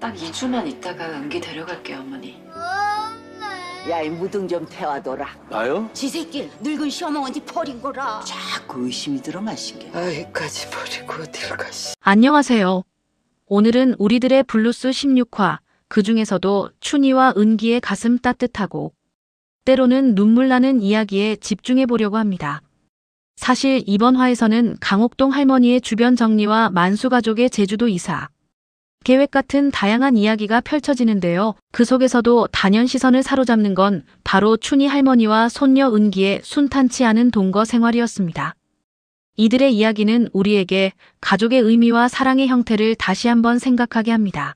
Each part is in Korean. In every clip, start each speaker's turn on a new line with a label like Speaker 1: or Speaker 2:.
Speaker 1: 딱 2주만 있다가 은기 데려갈게요, 어머니.
Speaker 2: 야, 이 무등 좀 태워둬라.
Speaker 3: 나요?
Speaker 4: 지 새끼 늙은 시어머니 버린 거라.
Speaker 2: 자꾸 의심이 들어 마신 게.
Speaker 5: 아이까지 버리고 어딜 가시.
Speaker 6: 안녕하세요. 오늘은 우리들의 블루스 16화, 그 중에서도 춘희와 은기의 가슴 따뜻하고 때로는 눈물 나는 이야기에 집중해 보려고 합니다. 사실 이번 화에서는 강옥동 할머니의 주변 정리와 만수 가족의 제주도 이사, 계획 같은 다양한 이야기가 펼쳐지는데요. 그 속에서도 단연 시선을 사로잡는 건 바로 춘희 할머니와 손녀 은기의 순탄치 않은 동거 생활이었습니다. 이들의 이야기는 우리에게 가족의 의미와 사랑의 형태를 다시 한번 생각하게 합니다.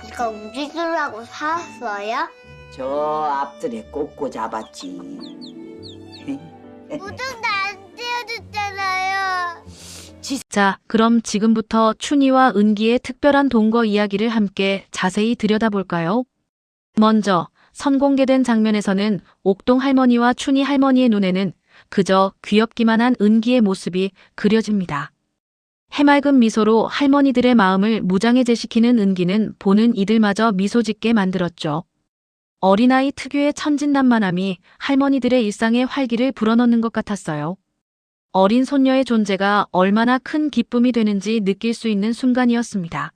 Speaker 7: 이거 우리 주려고 사왔어요?
Speaker 2: 저 앞들에 꽂고 잡았지.
Speaker 7: 무등도 안 띄워줬잖아요.
Speaker 6: 자, 그럼 지금부터 춘희와 은기의 특별한 동거 이야기를 함께 자세히 들여다볼까요? 먼저 선공개된 장면에서는 옥동 할머니와 춘희 할머니의 눈에는 그저 귀엽기만 한 은기의 모습이 그려집니다. 해맑은 미소로 할머니들의 마음을 무장해제시키는 은기는 보는 이들마저 미소 짓게 만들었죠. 어린아이 특유의 천진난만함이 할머니들의 일상에 활기를 불어넣는 것 같았어요. 어린 손녀의 존재가 얼마나 큰 기쁨이 되는지 느낄 수 있는 순간이었습니다.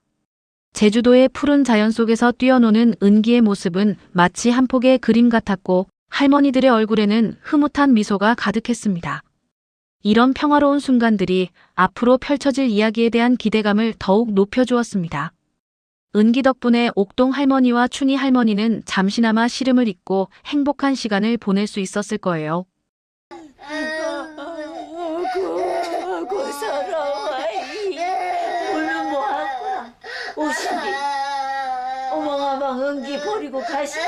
Speaker 6: 제주도의 푸른 자연 속에서 뛰어노는 은기의 모습은 마치 한 폭의 그림 같았고 할머니들의 얼굴에는 흐뭇한 미소가 가득했습니다. 이런 평화로운 순간들이 앞으로 펼쳐질 이야기에 대한 기대감을 더욱 높여주었습니다. 은기 덕분에 옥동 할머니와 춘희 할머니는 잠시나마 시름을 잊고 행복한 시간을 보낼 수 있었을 거예요.
Speaker 2: 고서러워이. 오늘 뭐하구나. 오신기. 어멍어멍 은기 버리고 가시니.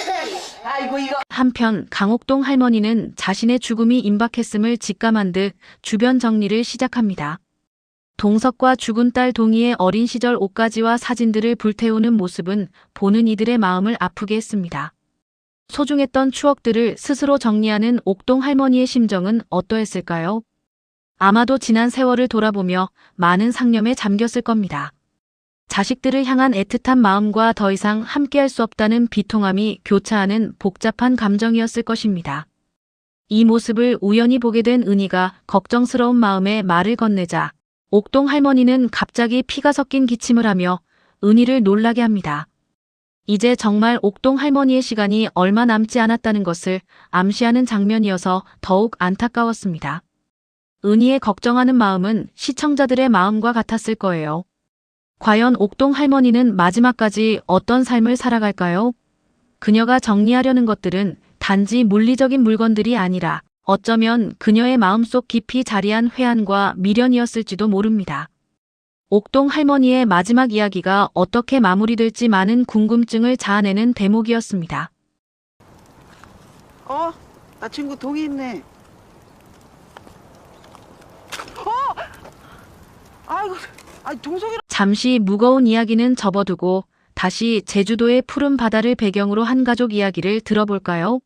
Speaker 2: 아이고 이거.
Speaker 6: 한편 강옥동 할머니는 자신의 죽음이 임박했음을 직감한 듯 주변 정리를 시작합니다. 동석과 죽은 딸 동희의 어린 시절 옷가지와 사진들을 불태우는 모습은 보는 이들의 마음을 아프게 했습니다. 소중했던 추억들을 스스로 정리하는 옥동 할머니의 심정은 어떠했을까요? 아마도 지난 세월을 돌아보며 많은 상념에 잠겼을 겁니다. 자식들을 향한 애틋한 마음과 더 이상 함께할 수 없다는 비통함이 교차하는 복잡한 감정이었을 것입니다. 이 모습을 우연히 보게 된 은희가 걱정스러운 마음에 말을 건네자 옥동 할머니는 갑자기 피가 섞인 기침을 하며 은희를 놀라게 합니다. 이제 정말 옥동 할머니의 시간이 얼마 남지 않았다는 것을 암시하는 장면이어서 더욱 안타까웠습니다. 은희의 걱정하는 마음은 시청자들의 마음과 같았을 거예요. 과연 옥동 할머니는 마지막까지 어떤 삶을 살아갈까요? 그녀가 정리하려는 것들은 단지 물리적인 물건들이 아니라 어쩌면 그녀의 마음속 깊이 자리한 회한과 미련이었을지도 모릅니다. 옥동 할머니의 마지막 이야기가 어떻게 마무리될지 많은 궁금증을 자아내는 대목이었습니다.
Speaker 5: 나 친구 동이 있네. 아이고, 동석이랑.
Speaker 6: 잠시 무거운 이야기는 접어두고 다시 제주도의 푸른 바다를 배경으로 한 가족 이야기를 들어볼까요?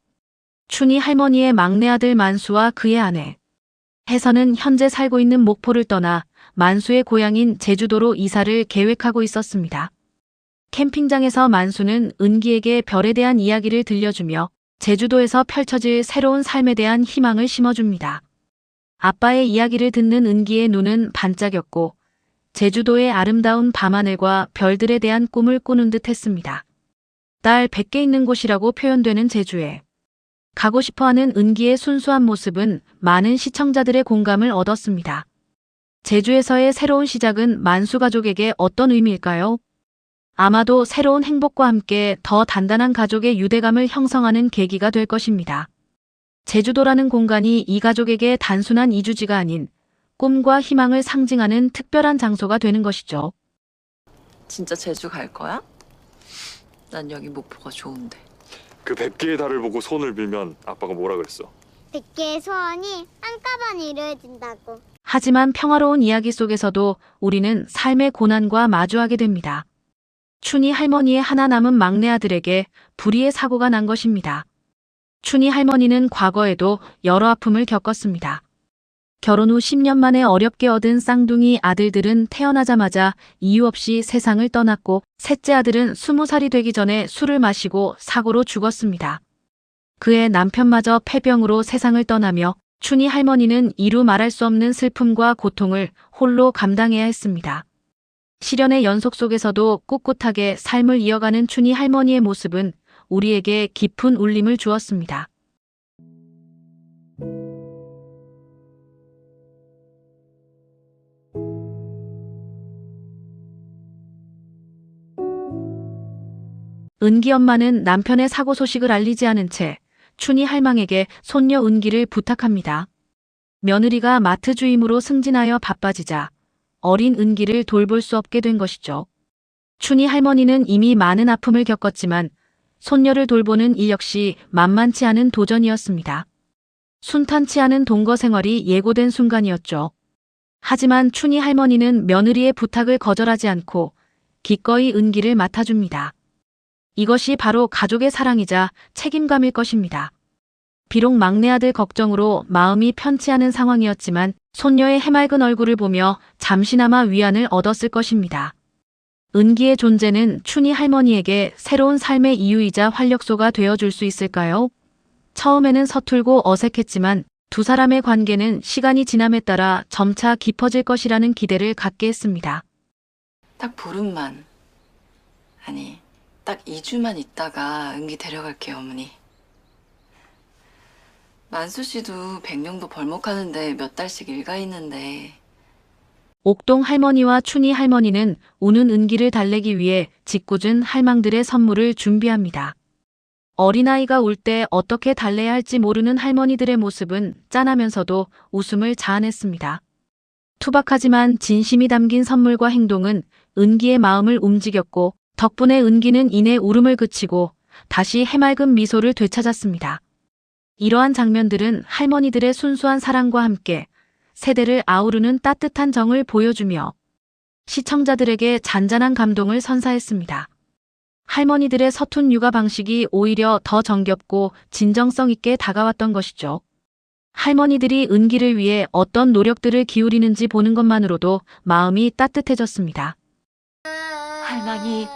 Speaker 6: 춘희 할머니의 막내 아들 만수와 그의 아내 혜선은 현재 살고 있는 목포를 떠나 만수의 고향인 제주도로 이사를 계획하고 있었습니다. 캠핑장에서 만수는 은기에게 별에 대한 이야기를 들려주며 제주도에서 펼쳐질 새로운 삶에 대한 희망을 심어줍니다. 아빠의 이야기를 듣는 은기의 눈은 반짝였고 제주도의 아름다운 밤하늘과 별들에 대한 꿈을 꾸는 듯 했습니다. 딸 100개 있는 곳이라고 표현되는 제주에 가고 싶어하는 은기의 순수한 모습은 많은 시청자들의 공감을 얻었습니다. 제주에서의 새로운 시작은 만수 가족에게 어떤 의미일까요? 아마도 새로운 행복과 함께 더 단단한 가족의 유대감을 형성하는 계기가 될 것입니다. 제주도라는 공간이 이 가족에게 단순한 이주지가 아닌 꿈과 희망을 상징하는 특별한 장소가 되는 것이죠.
Speaker 1: 진짜 제주 갈 거야? 난 여기 목포가 좋은데.
Speaker 3: 그 100개의 달을 보고 손을 빌면 아빠가 뭐라 그랬어?
Speaker 7: 100개의 소원이 한꺼번에 이루어진다고.
Speaker 6: 하지만 평화로운 이야기 속에서도 우리는 삶의 고난과 마주하게 됩니다. 춘희 할머니의 하나 남은 막내 아들에게 불의의 사고가 난 것입니다. 춘희 할머니는 과거에도 여러 아픔을 겪었습니다. 결혼 후 10년 만에 어렵게 얻은 쌍둥이 아들들은 태어나자마자 이유 없이 세상을 떠났고 셋째 아들은 20살이 되기 전에 술을 마시고 사고로 죽었습니다. 그의 남편마저 폐병으로 세상을 떠나며 춘희 할머니는 이루 말할 수 없는 슬픔과 고통을 홀로 감당해야 했습니다. 시련의 연속 속에서도 꿋꿋하게 삶을 이어가는 춘희 할머니의 모습은 우리에게 깊은 울림을 주었습니다. 은기 엄마는 남편의 사고 소식을 알리지 않은 채 춘희 할망에게 손녀 은기를 부탁합니다. 며느리가 마트 주임으로 승진하여 바빠지자 어린 은기를 돌볼 수 없게 된 것이죠. 춘희 할머니는 이미 많은 아픔을 겪었지만 손녀를 돌보는 일 역시 만만치 않은 도전이었습니다. 순탄치 않은 동거 생활이 예고된 순간이었죠. 하지만 춘희 할머니는 며느리의 부탁을 거절하지 않고 기꺼이 은기를 맡아줍니다. 이것이 바로 가족의 사랑이자 책임감일 것입니다. 비록 막내 아들 걱정으로 마음이 편치 않은 상황이었지만 손녀의 해맑은 얼굴을 보며 잠시나마 위안을 얻었을 것입니다. 은기의 존재는 춘희 할머니에게 새로운 삶의 이유이자 활력소가 되어줄 수 있을까요? 처음에는 서툴고 어색했지만 두 사람의 관계는 시간이 지남에 따라 점차 깊어질 것이라는 기대를 갖게 했습니다.
Speaker 1: 딱 보름만, 아니 딱 2주만 있다가 은기 데려갈게요, 어머니. 만수 씨도 백령도 벌목하는데 몇 달씩 일가 있는데.
Speaker 6: 옥동 할머니와 춘희 할머니는 우는 은기를 달래기 위해 짓궂은 할망들의 선물을 준비합니다. 어린아이가 울 때 어떻게 달래야 할지 모르는 할머니들의 모습은 짠하면서도 웃음을 자아냈습니다. 투박하지만 진심이 담긴 선물과 행동은 은기의 마음을 움직였고 덕분에 은기는 이내 울음을 그치고 다시 해맑은 미소를 되찾았습니다. 이러한 장면들은 할머니들의 순수한 사랑과 함께 세대를 아우르는 따뜻한 정을 보여주며 시청자들에게 잔잔한 감동을 선사했습니다. 할머니들의 서툰 육아 방식이 오히려 더 정겹고 진정성 있게 다가왔던 것이죠. 할머니들이 은기를 위해 어떤 노력들을 기울이는지 보는 것만으로도 마음이 따뜻해졌습니다.
Speaker 2: 할머니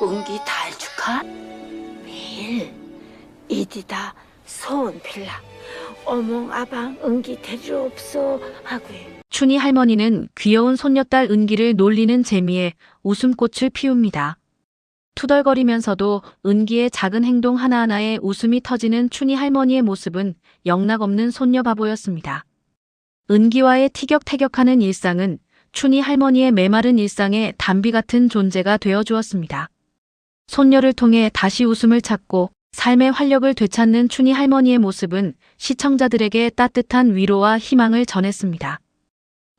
Speaker 2: 은기 달 축하? 매일 이디다 소원 빌라. 어몽 아방 은기 데리러 없어 하고 해.
Speaker 6: 춘희 할머니는 귀여운 손녀딸 은기를 놀리는 재미에 웃음꽃을 피웁니다. 투덜거리면서도 은기의 작은 행동 하나하나에 웃음이 터지는 춘희 할머니의 모습은 영락없는 손녀 바보였습니다. 은기와의 티격태격하는 일상은 춘희 할머니의 메마른 일상에 담비 같은 존재가 되어주었습니다. 손녀를 통해 다시 웃음을 찾고 삶의 활력을 되찾는 춘희 할머니의 모습은 시청자들에게 따뜻한 위로와 희망을 전했습니다.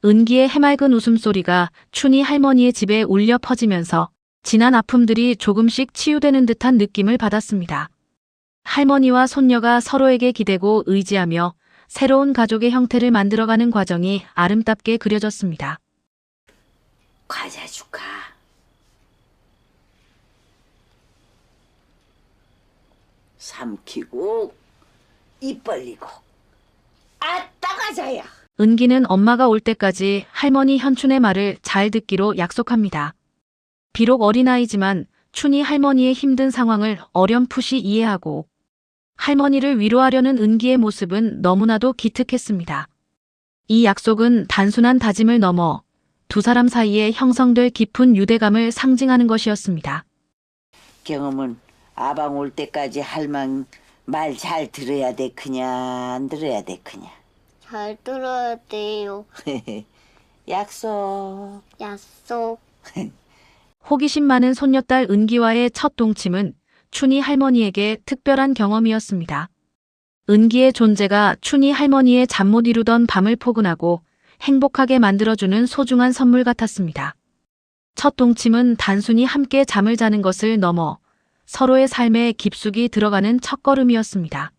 Speaker 6: 은기의 해맑은 웃음소리가 춘희 할머니의 집에 울려 퍼지면서 지난 아픔들이 조금씩 치유되는 듯한 느낌을 받았습니다. 할머니와 손녀가 서로에게 기대고 의지하며 새로운 가족의 형태를 만들어가는 과정이 아름답게 그려졌습니다.
Speaker 2: 과자 줄까? 삼키고 입 벌리고 아따 과자야.
Speaker 6: 은기는 엄마가 올 때까지 할머니 현춘의 말을 잘 듣기로 약속합니다. 비록 어린아이지만 춘희 할머니의 힘든 상황을 어렴풋이 이해하고 할머니를 위로하려는 은기의 모습은 너무나도 기특했습니다. 이 약속은 단순한 다짐을 넘어 두 사람 사이에 형성될 깊은 유대감을 상징하는 것이었습니다.
Speaker 2: 경험은 아방 올 때까지 할망 말 잘 들어야 돼 그냐 안 들어야 돼 그냐.
Speaker 7: 잘 들어야 돼요.
Speaker 2: 약속.
Speaker 7: 약속.
Speaker 6: 호기심 많은 손녀딸 은기와의 첫 동침은 춘희 할머니에게 특별한 경험이었습니다. 은기의 존재가 춘희 할머니의 잠 못 이루던 밤을 포근하고 행복하게 만들어주는 소중한 선물 같았습니다. 첫 동침은 단순히 함께 잠을 자는 것을 넘어 서로의 삶에 깊숙이 들어가는 첫걸음이었습니다.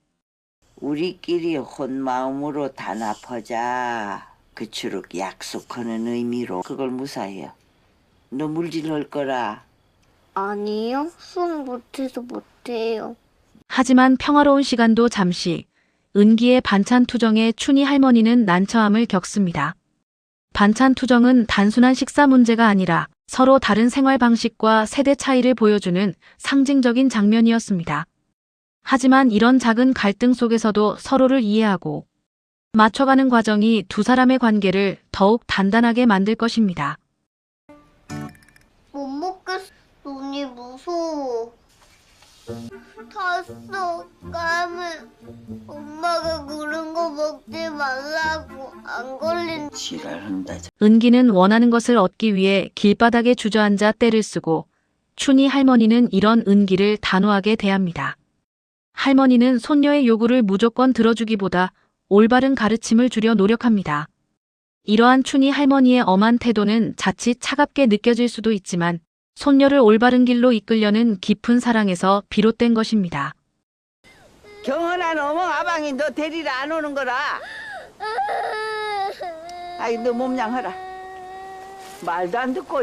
Speaker 2: 우리끼리 혼마음으로 단합하자. 그추록 약속하는 의미로 그걸 무사해요. 너 물질할 거라.
Speaker 7: 아니요. 수업 못해서 못해요.
Speaker 6: 하지만 평화로운 시간도 잠시 은기의 반찬 투정에 춘희 할머니는 난처함을 겪습니다. 반찬 투정은 단순한 식사 문제가 아니라 서로 다른 생활 방식과 세대 차이를 보여주는 상징적인 장면이었습니다. 하지만 이런 작은 갈등 속에서도 서로를 이해하고 맞춰가는 과정이 두 사람의 관계를 더욱 단단하게 만들 것입니다.
Speaker 7: 못 먹겠어. 눈이 무서워. 탔어. 까면 엄마가 그런 거 먹지 말라고 안 걸린.
Speaker 2: 지랄한다.
Speaker 6: 은기는 원하는 것을 얻기 위해 길바닥에 주저앉아 떼를 쓰고 춘희 할머니는 이런 은기를 단호하게 대합니다. 할머니는 손녀의 요구를 무조건 들어주기보다 올바른 가르침을 주려 노력합니다. 이러한 춘희 할머니의 엄한 태도는 자칫 차갑게 느껴질 수도 있지만 손녀를 올바른 길로 이끌려는 깊은 사랑에서 비롯된 것입니다.
Speaker 5: 경은아, 너무 아방이 너 데리러 안 오는 거라. 아이, 너 몸량하라. 말도 안 듣고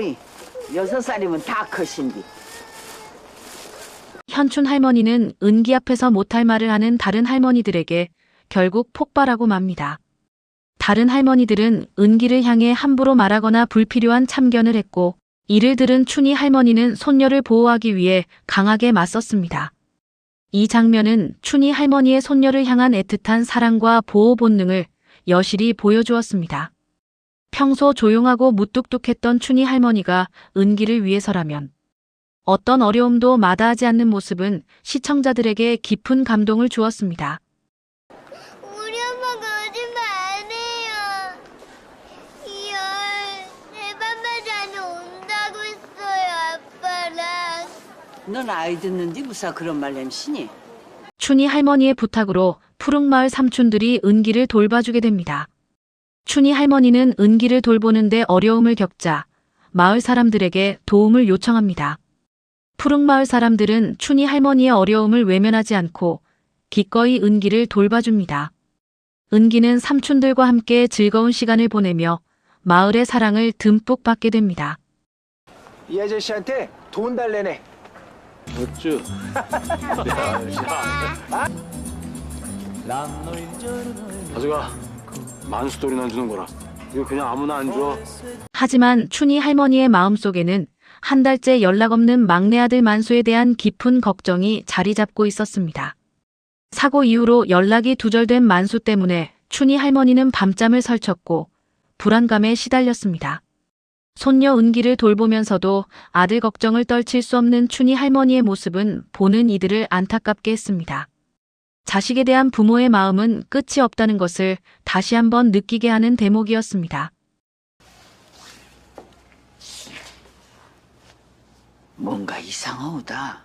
Speaker 5: 6살이면 다 컷인디.
Speaker 6: 현춘 할머니는 은기 앞에서 못할 말을 하는 다른 할머니들에게 결국 폭발하고 맙니다. 다른 할머니들은 은기를 향해 함부로 말하거나 불필요한 참견을 했고 이를 들은 춘희 할머니는 손녀를 보호하기 위해 강하게 맞섰습니다. 이 장면은 춘희 할머니의 손녀를 향한 애틋한 사랑과 보호 본능을 여실히 보여주었습니다. 평소 조용하고 무뚝뚝했던 춘희 할머니가 은기를 위해서라면 어떤 어려움도 마다하지 않는 모습은 시청자들에게 깊은 감동을 주었습니다.
Speaker 7: 우리 엄마 거짓말 안 해요. 내 밤마다 온다고 했어요, 아빠랑.
Speaker 2: 넌 아이 듣는지 무사 그런 말 냄새니?
Speaker 6: 춘희 할머니의 부탁으로 푸릉마을 삼촌들이 은기를 돌봐주게 됩니다. 춘희 할머니는 은기를 돌보는데 어려움을 겪자 마을 사람들에게 도움을 요청합니다. 푸릉마을 사람들은 춘희 할머니의 어려움을 외면하지 않고 기꺼이 은기를 돌봐줍니다. 은기는 삼촌들과 함께 즐거운 시간을 보내며 마을의 사랑을 듬뿍 받게 됩니다.
Speaker 8: 이 아저씨한테 돈 달래네.
Speaker 3: 어쭈. 가져가. 만수돌이나 주는 거라. 이거 그냥 아무나 안 줘.
Speaker 6: 하지만 춘희 할머니의 마음속에는 한 달째 연락 없는 막내 아들 만수에 대한 깊은 걱정이 자리 잡고 있었습니다. 사고 이후로 연락이 두절된 만수 때문에 춘희 할머니는 밤잠을 설쳤고 불안감에 시달렸습니다. 손녀 은기를 돌보면서도 아들 걱정을 떨칠 수 없는 춘희 할머니의 모습은 보는 이들을 안타깝게 했습니다. 자식에 대한 부모의 마음은 끝이 없다는 것을 다시 한번 느끼게 하는 대목이었습니다.
Speaker 2: 뭔가 이상하다.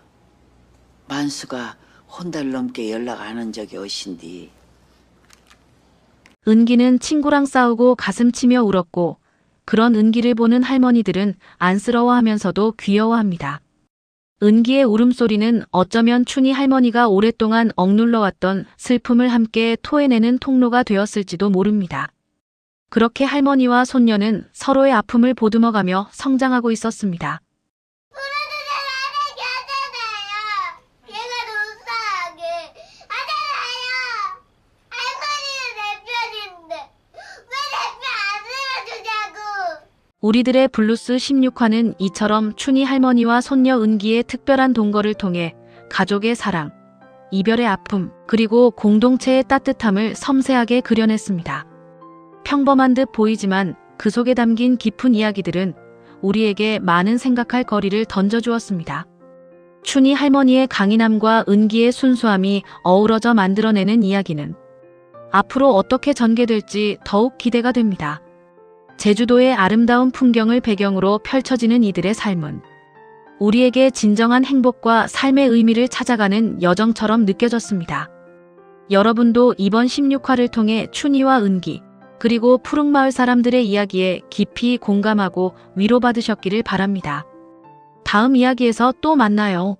Speaker 2: 만수가 한 달 넘게 연락 안 한 적이 어신디.
Speaker 6: 은기는 친구랑 싸우고 가슴 치며 울었고 그런 은기를 보는 할머니들은 안쓰러워하면서도 귀여워합니다. 은기의 울음소리는 어쩌면 춘희 할머니가 오랫동안 억눌러왔던 슬픔을 함께 토해내는 통로가 되었을지도 모릅니다. 그렇게 할머니와 손녀는 서로의 아픔을 보듬어가며 성장하고 있었습니다.
Speaker 7: 걔가 돈 싸게 하잖아요. 할머니는 내 편인데 왜 내 편 안 들어주냐고.
Speaker 6: 우리들의 블루스 16화는 이처럼 춘희 할머니와 손녀 은기의 특별한 동거를 통해 가족의 사랑, 이별의 아픔, 그리고 공동체의 따뜻함을 섬세하게 그려냈습니다. 평범한 듯 보이지만 그 속에 담긴 깊은 이야기들은 우리에게 많은 생각할 거리를 던져주었습니다. 춘희 할머니의 강인함과 은기의 순수함이 어우러져 만들어내는 이야기는 앞으로 어떻게 전개될지 더욱 기대가 됩니다. 제주도의 아름다운 풍경을 배경으로 펼쳐지는 이들의 삶은 우리에게 진정한 행복과 삶의 의미를 찾아가는 여정처럼 느껴졌습니다. 여러분도 이번 16화를 통해 춘희와 은기, 그리고 푸릉마을 사람들의 이야기에 깊이 공감하고 위로받으셨기를 바랍니다. 다음 이야기에서 또 만나요.